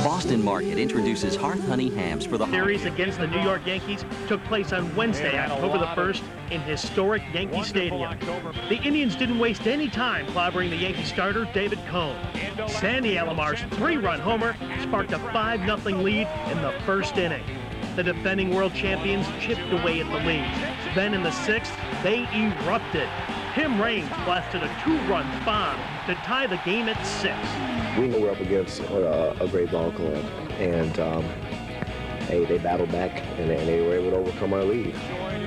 Boston Market introduces Hearth Honey Hams for the series against the New York Yankees took place on Wednesday, October the 1st, in historic Yankee Stadium. The Indians didn't waste any time clobbering the Yankee starter, David Cone. Sandy Alomar's 3-run homer sparked a 5-0 lead in the first inning. The defending world champions chipped away at the lead. Then in the 6th, they erupted. Tim Raines blasted a 2-run bomb to tie the game at 6. We knew we were up against a great ball club, and hey, they battled back, and they were able to overcome our lead.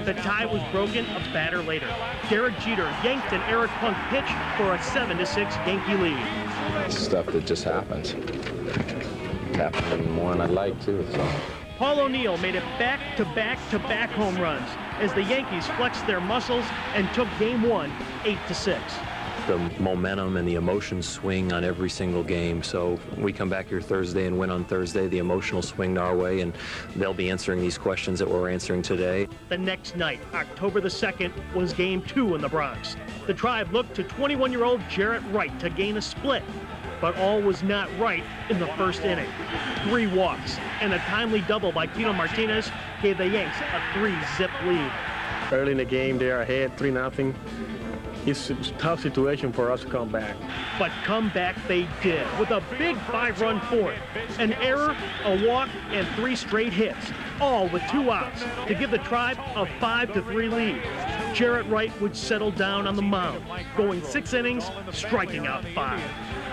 The tie was broken a batter later. Derek Jeter yanked an Eric Punk pitch for a 7-6 Yankee lead. Stuff that just happens. It's happened more than I'd like to, so. Paul O'Neill made it back-to-back-to-back home runs as the Yankees flexed their muscles and took Game 1 8-6. The momentum and the emotions swing on every single game. So we come back here Thursday and win on Thursday. The emotional swing our way, and they'll be answering these questions that we're answering today. The next night, October the 2nd, was Game 2 in the Bronx. The Tribe looked to 21-year-old Jarrett Wright to gain a split, but all was not right in the first inning. 3 walks and a timely double by Tino Martinez gave the Yanks a 3-zip lead. Early in the game, they are ahead 3-0. It's a tough situation for us to come back. But come back they did with a big 5-run fourth. An error, a walk, and 3 straight hits, all with 2 outs to give the Tribe a 5-3 lead. Jarrett Wright would settle down on the mound, going 6 innings, striking out 5.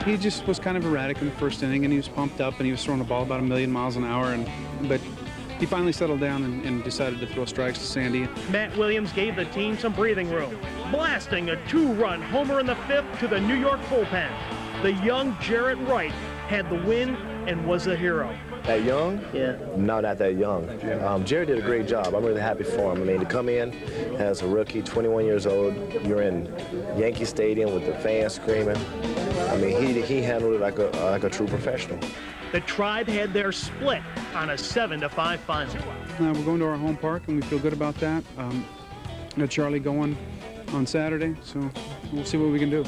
He just was kind of erratic in the first inning, and he was pumped up, and he was throwing the ball about 1,000,000 miles an hour, but he finally settled down and decided to throw strikes to Sandy. Matt Williams gave the team some breathing room, blasting a 2-run homer in the 5th to the New York bullpen. The young Jarrett Wright had the win and was the hero. That young? Yeah. No, not that young. Jared did a great job. I'm really happy for him. I mean, to come in as a rookie, 21 years old, you're in Yankee Stadium with the fans screaming. I mean, he handled it like a true professional. The Tribe had their split on a 7-5 final. We're going to our home park, and we feel good about that. Got Charlie going on Saturday, so we'll see what we can do.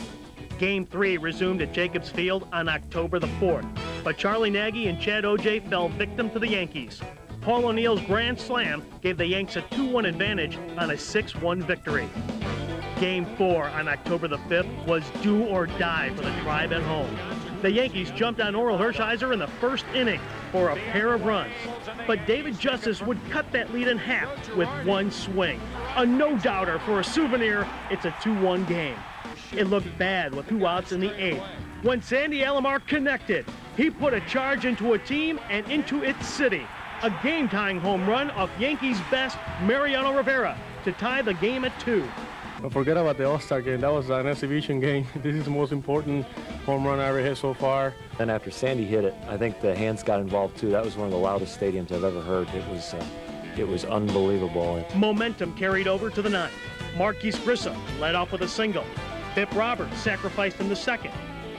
Game 3 resumed at Jacobs Field on October the 4th, but Charlie Nagy and Chad O'Jay fell victim to the Yankees. Paul O'Neill's grand slam gave the Yanks a 2-1 advantage on a 6-1 victory. Game 4 on October the 5th was do or die for the Tribe at home. The Yankees jumped on Orel Hershiser in the first inning for a pair of runs, but David Justice would cut that lead in half with 1 swing. A no-doubter for a souvenir. It's a 2-1 game. It looked bad with 2 outs in the 8th. When Sandy Alomar connected, he put a charge into a team and into its city. A game-tying home run off Yankees' best Mariano Rivera to tie the game at 2. Forget about the All-Star game. That was an exhibition game. This is the most important home run I ever hit so far. And after Sandy hit it, I think the hands got involved too. That was one of the loudest stadiums I've ever heard. It was unbelievable. Momentum carried over to the 9th. Marquis Grissom led off with a single. Bip Roberts sacrificed in the 2nd.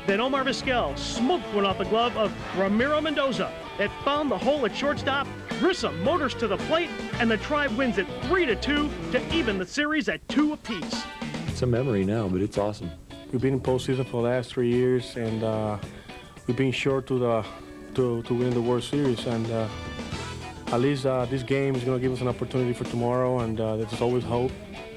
Then Omar Vizquel smoked one off the glove of Ramiro Mendoza that found the hole at shortstop. Grissom motors to the plate, and the Tribe wins it 3-2 to even the series at 2 apiece. It's a memory now, but it's awesome. We've been in postseason for the last 3 years, and we've been short to win the World Series. And at least this game is going to give us an opportunity for tomorrow, and there's always hope.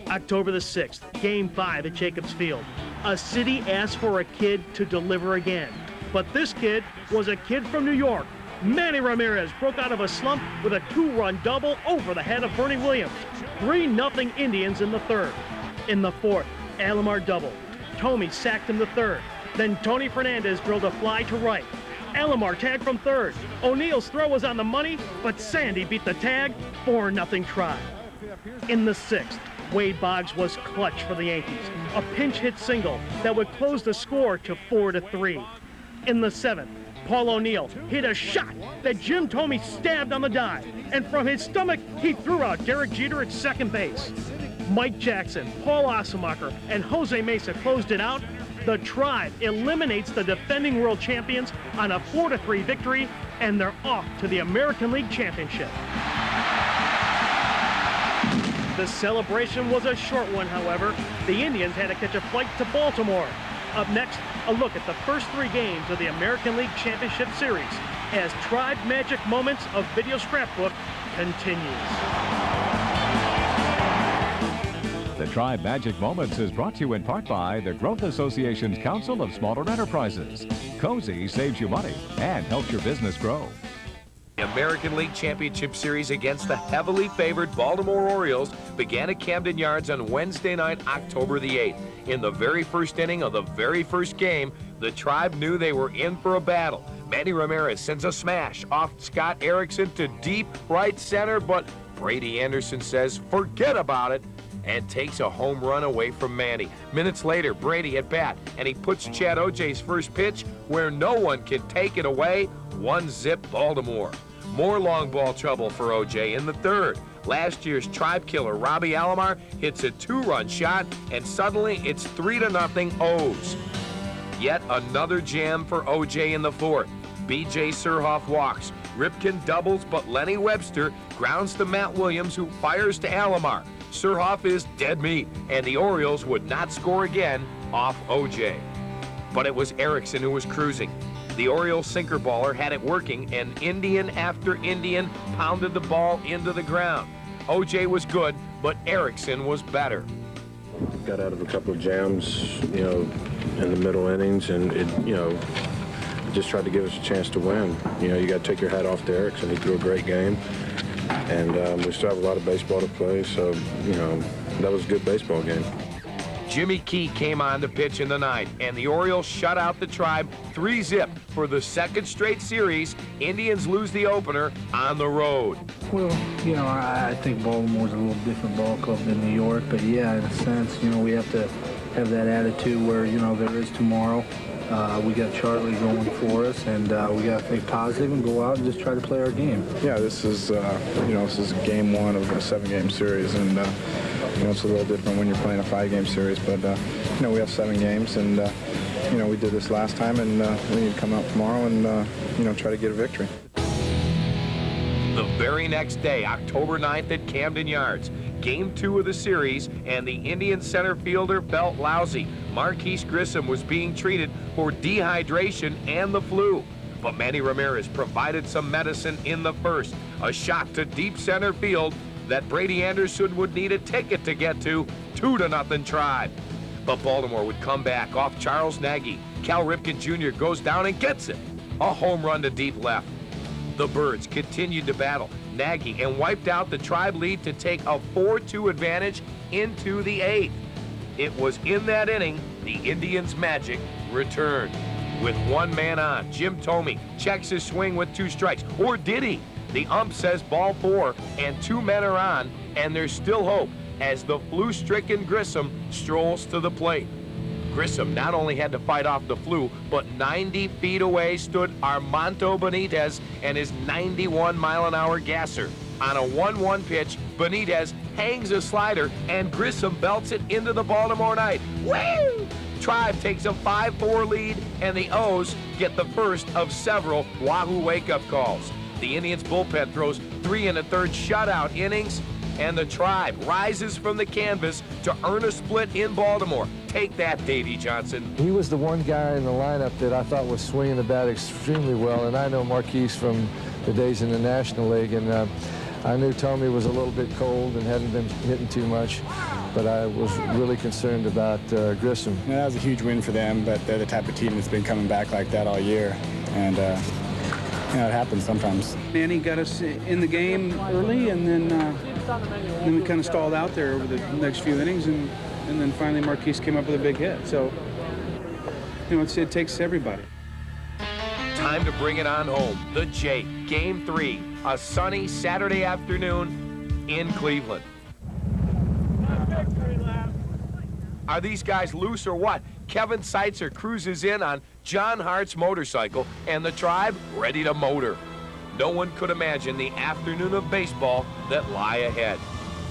October the 6th, Game 5 at Jacobs Field. A city asked for a kid to deliver again. But this kid was a kid from New York. Manny Ramirez broke out of a slump with a 2-run double over the head of Bernie Williams. 3-0 Indians in the 3rd. In the 4th, Alomar doubled. Tomey sacked him the 3rd. Then Tony Fernandez drilled a fly to right. Alomar tagged from 3rd. O'Neill's throw was on the money, but Sandy beat the tag. 4-0 Tribe. In the 6th, Wade Boggs was clutch for the Yankees. A pinch hit single that would close the score to 4-3. In the 7th, Paul O'Neill hit a shot that Jim Tomey stabbed on the dive, and from his stomach, he threw out Derek Jeter at second base. Mike Jackson, Paul Osemacher, and Jose Mesa closed it out. The Tribe eliminates the defending world champions on a 4-3 victory, and they're off to the American League Championship. The celebration was a short one, however. The Indians had to catch a flight to Baltimore. Up next, a look at the first 3 games of the American League Championship Series as Tribe Magic Moments of Video Scrapbook continues. The Tribe Magic Moments is brought to you in part by the Growth Association's Council of Smaller Enterprises. Cozy saves you money and helps your business grow. The American League Championship Series against the heavily favored Baltimore Orioles began at Camden Yards on Wednesday night, October the 8th. In the very first inning of the very first game, the Tribe knew they were in for a battle. Manny Ramirez sends a smash off Scott Erickson to deep right center, but Brady Anderson says forget about it and takes a home run away from Manny. Minutes later, Brady at bat, and he puts Chad O'Jay's first pitch where no one can take it away. 1-0 Baltimore. More long ball trouble for OJ in the third. Last year's Tribe killer Robbie Alomar hits a 2-run shot, and suddenly it's 3-0 O's. Yet another jam for OJ in the fourth. B.J. Surhoff walks. Ripken doubles, but Lenny Webster grounds to Matt Williams, who fires to Alomar. Surhoff is dead meat, and the Orioles would not score again off OJ. But it was Erickson who was cruising. The Orioles sinker baller had it working, and Indian after Indian pounded the ball into the ground. OJ was good, but Erickson was better. Got out of a couple of jams, in the middle innings, and it just tried to give us a chance to win. You got to take your hat off to Erickson. He threw a great game, and we still have a lot of baseball to play, so, that was a good baseball game. Jimmy Key came on to pitch in the ninth, and the Orioles shut out the Tribe 3-0 for the second straight series. Indians lose the opener on the road. Well, I think Baltimore's a little different ball club than New York, but yeah, in a sense, we have to have that attitude where, there is tomorrow. We got Charlie going for us, and we got to think positive and go out and just try to play our game. Yeah, this is, this is game one of a 7-game series, and it's a little different when you're playing a 5-game series, but we have 7 games, and we did this last time, and we need to come out tomorrow and try to get a victory. The very next day, October 9th at Camden Yards, Game 2 of the series, and the Indian center fielder felt lousy. Marquise Grissom was being treated for dehydration and the flu. But Manny Ramirez provided some medicine in the first. A shot to deep center field that Brady Anderson would need a ticket to get to. 2-0 Tribe. But Baltimore would come back off Charles Nagy. Cal Ripken Jr. goes down and gets it. A home run to deep left. The Birds continued to battle Nagy and wiped out the Tribe lead to take a 4-2 advantage into the 8th. It was in that inning the Indians' magic returned. With one man on, Jim Thome checks his swing with 2 strikes. Or did he? The ump says ball 4, and 2 men are on, and there's still hope as the flu-stricken Grissom strolls to the plate. Grissom not only had to fight off the flu, but 90 feet away stood Armando Benitez and his 91-mile-an-hour gasser. On a 1-1 pitch, Benitez hangs a slider, and Grissom belts it into the Baltimore night. Woo! Tribe takes a 5-4 lead, and the O's get the first of several Wahoo wake-up calls. The Indians' bullpen throws 3 1/3 shutout innings, and the Tribe rises from the canvas to earn a split in Baltimore. Take that, Davey Johnson. He was the one guy in the lineup that I thought was swinging the bat extremely well, and I know Marquise from the days in the National League, and I knew Thome was a little bit cold and hadn't been hitting too much, but I was really concerned about Grissom. Yeah, that was a huge win for them, but they're the type of team that's been coming back like that all year, and it happens sometimes. Manny got us in the game early, and then we kind of stalled out there over the next few innings, and then finally Marquise came up with a big hit. So, it takes everybody. Time to bring it on home. The Jake, Game 3, a sunny Saturday afternoon in Cleveland. Are these guys loose or what? Kevin Seitzer cruises in on John Hart's motorcycle, and the Tribe ready to motor. No one could imagine the afternoon of baseball that lie ahead.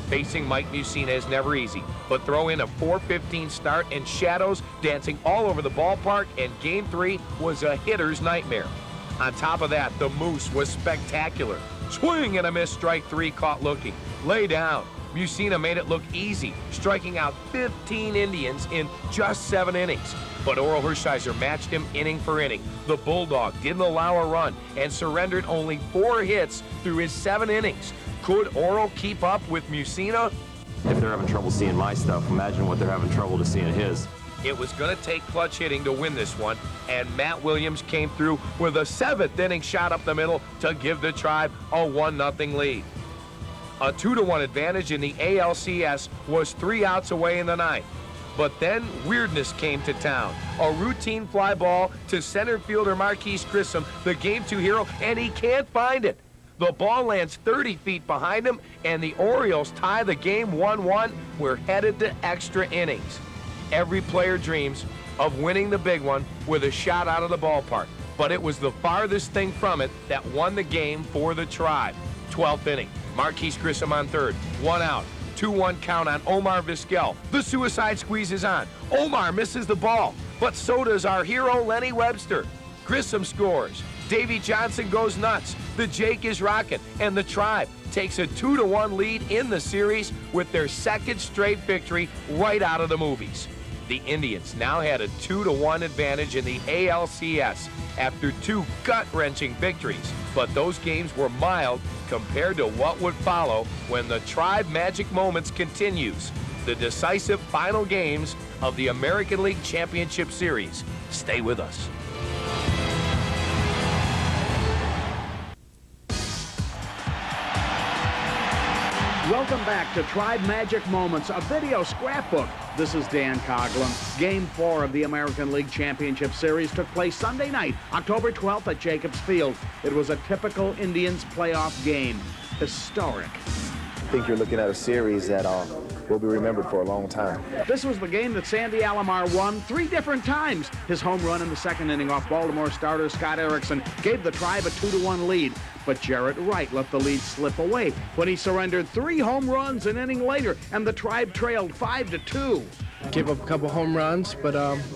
Facing Mike Mussina is never easy, but throw in a 4:15 start and shadows dancing all over the ballpark, and Game 3 was a hitter's nightmare. On top of that, the Moose was spectacular. Swing and a miss, strike 3 caught looking. Lay down. Musina made it look easy, striking out 15 Indians in just 7 innings. But Oral Hershiser matched him inning for inning. The Bulldog didn't allow a run and surrendered only 4 hits through his 7 innings. Could Oral keep up with Musina? If they're having trouble seeing my stuff, imagine what they're having trouble to seeing his. It was going to take clutch hitting to win this one, and Matt Williams came through with a 7th inning shot up the middle to give the Tribe a 1-0 lead. A 2-1 advantage in the ALCS was 3 outs away in the 9th. But then weirdness came to town. A routine fly ball to center fielder Marquise Grissom, the Game 2 hero, and he can't find it. The ball lands 30 feet behind him, and the Orioles tie the game 1-1. We're headed to extra innings. Every player dreams of winning the big one with a shot out of the ballpark, but it was the farthest thing from it that won the game for the Tribe. 12th inning, Marquise Grissom on third, 1 out. 2-1 count on Omar Vizquel. The suicide squeeze is on. Omar misses the ball, but so does our hero Lenny Webster. Grissom scores. Davy Johnson goes nuts. The Jake is rocking, and the Tribe takes a 2-1 lead in the series with their 2nd straight victory right out of the movies. The Indians now had a 2-1 advantage in the ALCS after 2 gut-wrenching victories, but those games were mild compared to what would follow when the Tribe Magic Moments continues, the decisive final games of the American League Championship Series. Stay with us. Welcome back to Tribe Magic Moments, a video scrapbook. This is Dan Coughlin. Game 4 of the American League Championship Series took place Sunday night, October 12th at Jacobs Field. It was a typical Indians playoff game. Historic. I think you're looking at a series that will be remembered for a long time. This was the game that Sandy Alomar won 3 different times. His home run in the 2nd inning off Baltimore starter Scott Erickson gave the Tribe a 2-1 lead. But Jarrett Wright let the lead slip away when he surrendered 3 home runs an inning later, and the Tribe trailed 5-2. Gave up a couple home runs, but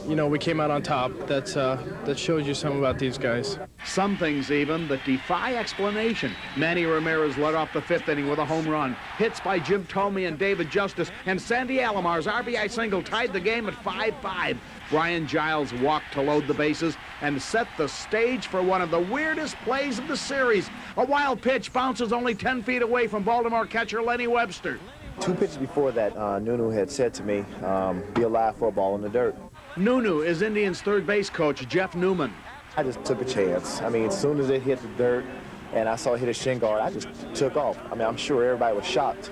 you know, we came out on top. That shows you something about these guys. Some things even that defy explanation. Manny Ramirez led off the 5th inning with a home run. Hits by Jim Thome and David Justice, and Sandy Alomar's RBI single tied the game at 5-5. Brian Giles walked to load the bases and set the stage for one of the weirdest plays of the series. A wild pitch bounces only 10 feet away from Baltimore catcher Lenny Webster. 2 pitches before that, Nunu had said to me, be alive for a ball in the dirt. Nunu is Indians' third base coach, Jeff Newman. I just took a chance. I mean, as soon as it hit the dirt and I saw it hit a shin guard, I just took off. I mean, I'm sure everybody was shocked.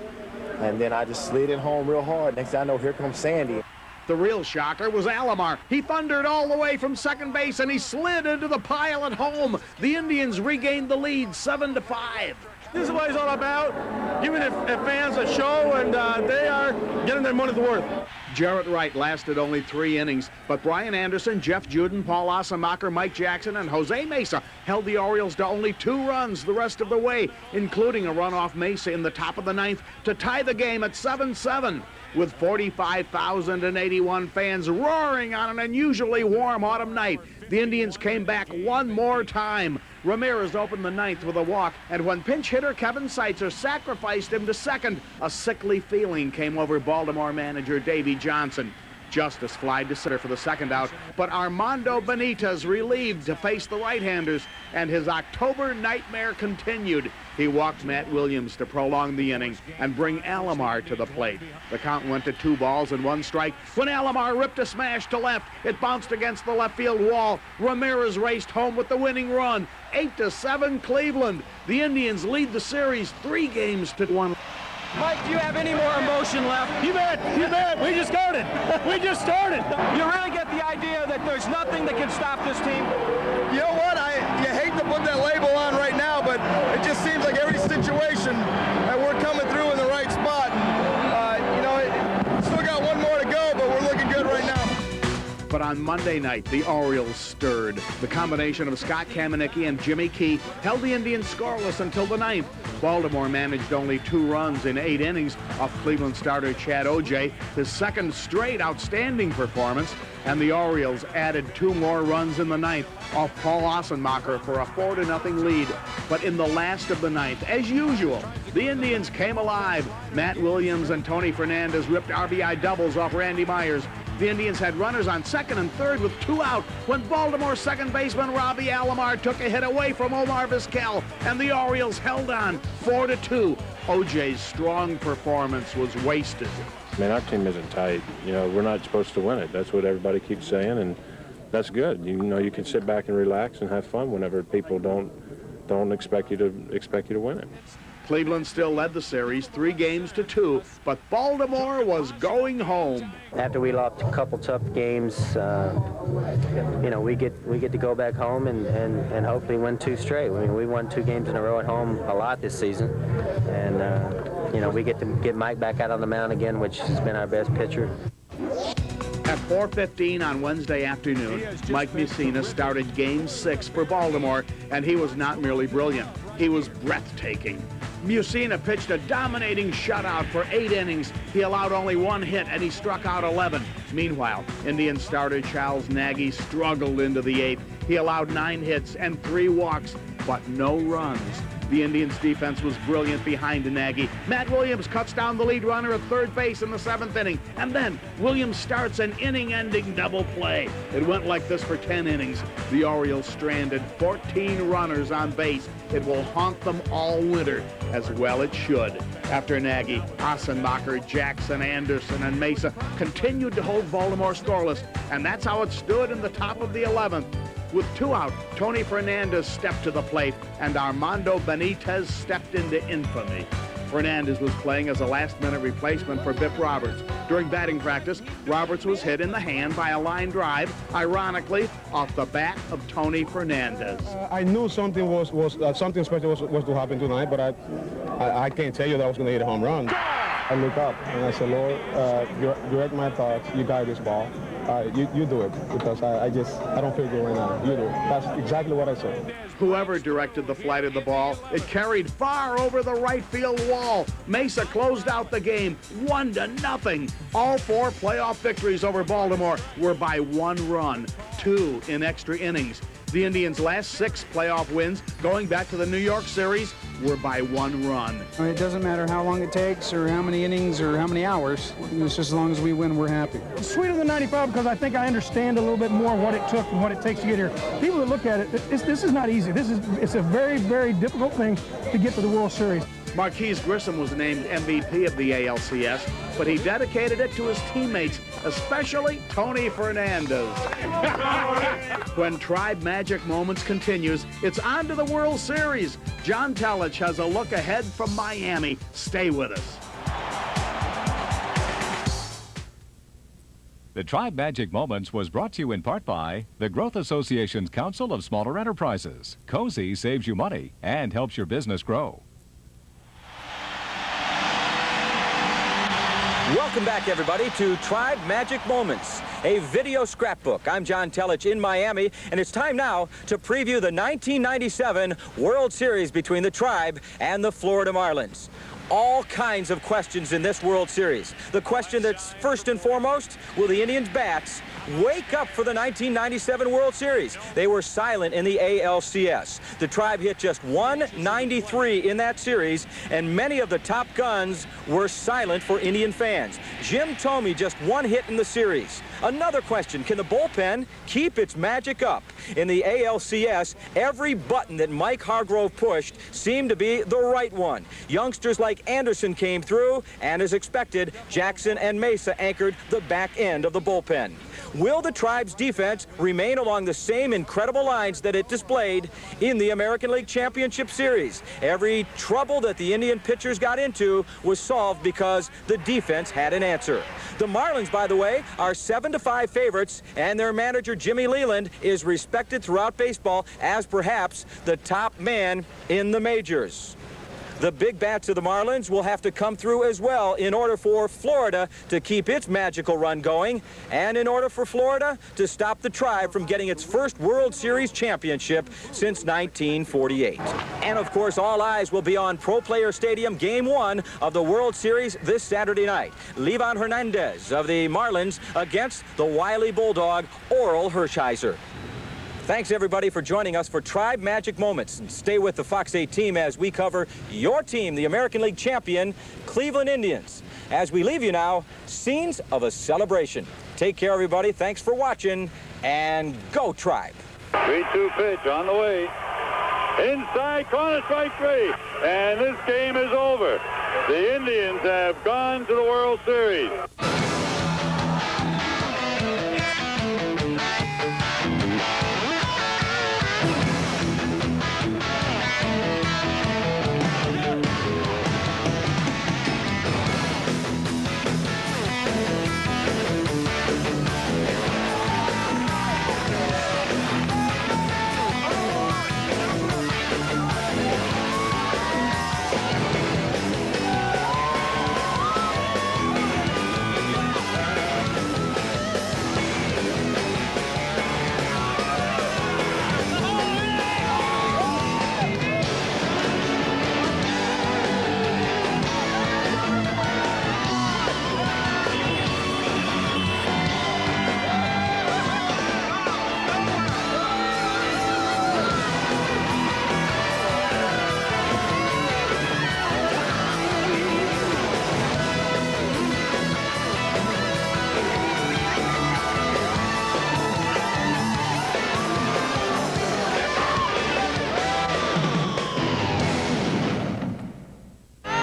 And then I just slid it home real hard. Next thing I know, here comes Sandy. The real shocker was Alomar. He thundered all the way from second base, and he slid into the pile at home. The Indians regained the lead 7-5. This is what it's all about, giving the fans a show, and they are getting their money's worth. Jarrett Wright lasted only 3 innings, but Brian Anderson, Jeff Juden, Paul Ossenmacher, Mike Jackson, and Jose Mesa held the Orioles to only 2 runs the rest of the way, including a run off Mesa in the top of the 9th to tie the game at 7-7. With 45,081 fans roaring on an unusually warm autumn night, the Indians came back one more time. Ramirez opened the 9th with a walk, and when pinch hitter Kevin Seitzer sacrificed him to second, a sickly feeling came over Baltimore manager Davy Johnson. Justice flied to center for the 2nd out, but Armando Benitez relieved to face the right-handers, and his October nightmare continued. He walked Matt Williams to prolong the inning and bring Alomar to the plate. The count went to 2 balls and 1 strike when Alomar ripped a smash to left. It bounced against the left field wall. Ramirez raced home with the winning run. 8-7 Cleveland. The Indians lead the series 3-1. Mike, do you have any more emotion left? You bet. We just started. You really get the idea that there's nothing that can stop this team? You know what? You hate to put that label on right now, but it just seems like every situation that we're coming through in the right spot. You know, still got 1 more to go, but we're looking good right now. But on Monday night, the Orioles stirred. The combination of Scott Kamenicki and Jimmy Key held the Indians scoreless until the ninth. Baltimore managed only 2 runs in 8 innings off Cleveland starter Chad Ojai, his second straight outstanding performance, and the Orioles added 2 more runs in the ninth off Paul Ossenmacher for a 4-0 lead. But in the last of the ninth, as usual, the Indians came alive. Matt Williams and Tony Fernandez ripped RBI doubles off Randy Myers. The Indians had runners on second and third with 2 out when Baltimore second baseman Robbie Alomar took a hit away from Omar Vizquel, and the Orioles held on 4-2. Ojai's strong performance was wasted. Man, our team isn't tight. You know, we're not supposed to win it. That's what everybody keeps saying, and that's good. You know, you can sit back and relax and have fun whenever people don't expect you to win it. Cleveland still led the series 3-2, but Baltimore was going home. After we lost a couple tough games, you know, we get to go back home and hopefully win 2 straight. I mean, we won 2 games in a row at home a lot this season, and you know, we get to get Mike back out on the mound again, which has been our best pitcher. At 4:15 on Wednesday afternoon, Mike Mussina started Game 6 for Baltimore, and he was not merely brilliant, he was breathtaking. Mussina pitched a dominating shutout for 8 innings. He allowed only 1 hit, and he struck out 11. Meanwhile, Indian starter Charles Nagy struggled into the 8th. He allowed 9 hits and 3 walks, but no runs. The Indians' defense was brilliant behind Nagy. Matt Williams cuts down the lead runner at third base in the 7th inning, and then Williams starts an inning-ending double play. It went like this for 10 innings. The Orioles stranded 14 runners on base. It will haunt them all winter, as well it should. After Nagy, Ossenmacher, Jackson, Anderson, and Mesa continued to hold Baltimore scoreless, and that's how it stood in the top of the 11th. With 2 out, Tony Fernandez stepped to the plate, and Armando Benitez stepped into infamy. Fernandez was playing as a last-minute replacement for Biff Roberts. During batting practice, Roberts was hit in the hand by a line drive, ironically, off the bat of Tony Fernandez. I knew something something special was to happen tonight, but I can't tell you that I was going to hit a home run. I look up and I said, Lord, direct my thoughts. You guide this ball. You do it, because I don't feel good right now. You do it. That's exactly what I said. Whoever directed the flight of the ball, it carried far over the right field wall. Mesa closed out the game 1-0. All 4 playoff victories over Baltimore were by 1 run, 2 in extra innings. The Indians' last 6 playoff wins, going back to the New York series, were by 1 run. It doesn't matter how long it takes or how many innings or how many hours. It's just as long as we win, we're happy. It's sweeter than 95 because I think I understand a little bit more what it took and what it takes to get here. People that look at it, this is not easy. It's a very, very difficult thing to get to the World Series. Marquise Grissom was named MVP of the ALCS, but he dedicated it to his teammates, especially Tony Fernandez. When Tribe Magic Moments continues, it's on to the World Series. John Telich has a look ahead from Miami. Stay with us. The Tribe Magic Moments was brought to you in part by the Growth Association's Council of Smaller Enterprises. Cozy saves you money and helps your business grow. Welcome back, everybody, to Tribe Magic Moments, a video scrapbook. I'm John Telich in Miami, and it's time now to preview the 1997 World Series between the Tribe and the Florida Marlins. All kinds of questions in this World Series. The question that's first and foremost, will the Indians' bats wake up for the 1997 World Series? They were silent in the ALCS. The Tribe hit just 193 in that series, and many of the top guns were silent for Indian fans. Jim Thome just 1 hit in the series. Another question, can the bullpen keep its magic up? In the ALCS, every button that Mike Hargrove pushed seemed to be the right one. Youngsters like Anderson came through, and as expected, Jackson and Mesa anchored the back end of the bullpen. Will the Tribe's defense remain along the same incredible lines that it displayed in the American League Championship Series? Every trouble that the Indian pitchers got into was solved because the defense had an answer. The Marlins, by the way, are 7-5 favorites, and their manager, Jimmy Leland, is respected throughout baseball as perhaps the top man in the majors. the big bats of the Marlins will have to come through as well in order for Florida to keep its magical run going and in order for Florida to stop the Tribe from getting its first World Series championship since 1948. And of course, all eyes will be on Pro Player Stadium Game 1 of the World Series this Saturday night. Livan Hernandez of the Marlins against the wily Bulldog, Oral Hershiser. Thanks, everybody, for joining us for Tribe Magic Moments. And stay with the Fox 8 team as we cover your team, the American League champion, Cleveland Indians. As we leave you now, scenes of a celebration. Take care, everybody. Thanks for watching, and go Tribe. 3-2 pitch on the way. Inside corner, strike 3. And this game is over. The Indians have gone to the World Series.